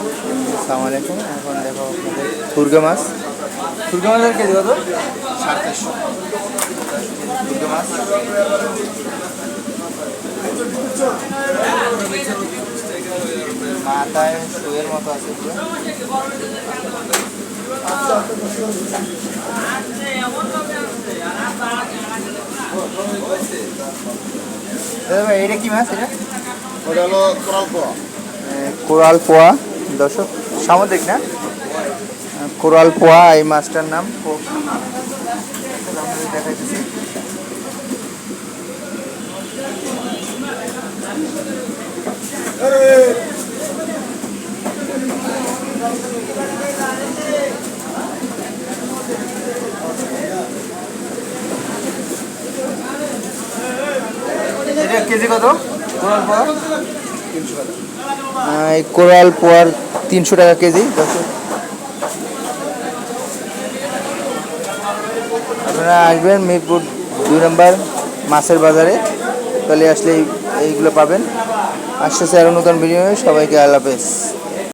আসসালামু আলাইকুম। এখন দেখো আপনাদের ফুরগা মাছ। ফুরগা মাছের কেজি কত? 450। ফুরগা মাছ মাথায় শোয়ের মতো আছে পুরো। এটা কি মাছ? এটা ওটা হলো কোরাল পোয়া। কোরাল পোয়া। দর্শক সামুদ্রিক না, কোরাল পোয়া এই মাছটার নাম। দেখাইতেছি। এটা কেজি কত? কোরাল পোয়া 300 টাকা। এই কোরাল পোয়ার 300 টাকা কেজি। দর্শক আপনারা আসবেন মিরপুর 2 নম্বর মাছের বাজারে, তাহলে আসলে এইগুলো পাবেন। আসতেছে আরও নতুন ভিডিও। সবাইকে আল্লাহ হাফেজ।